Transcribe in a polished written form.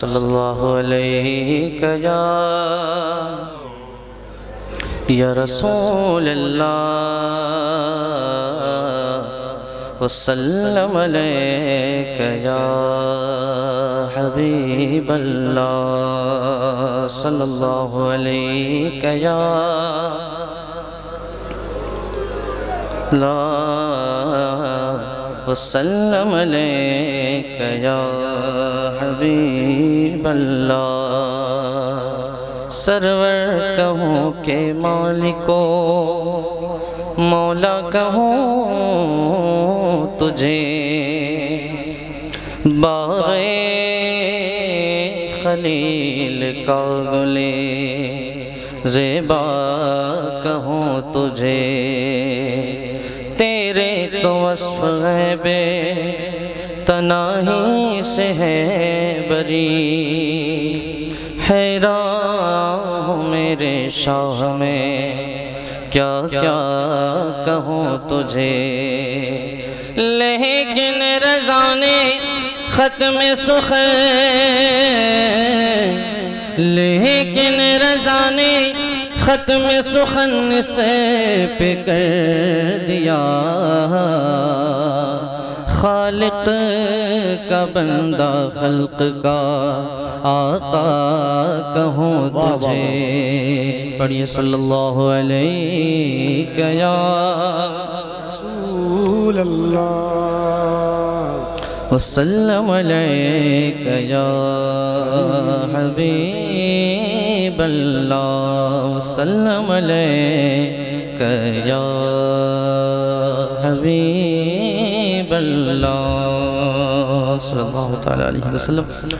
صلی اللہ علیہ یا رسول اللہ وسلم علیک یا حبیب اللہ صلی اللہ علیہ یا وسلم علیک یا حبیب اللہ سرور کہوں کہ مالکو مولا کہوں تجھے باغ خلیل کا گلے زیبا کہوں تجھے تیرے تو وصف غیب تناہی سے ہے بری حیران ہوں میرے شاہ میں کیا کیا کہوں تجھے لیکن رضا نے ختم سخن لیکن رضا نے ختم سخن سے پہ کر دیا خالق کا بندہ خلق کا آقا کہوں تجھے پڑھیے صلی اللہ علیہ یا رسول اللہ وسلم علیک یا حبیب اللہ وسلم علیک یا حبیب اللہ صلی اللہ تعالی علیہ وسلم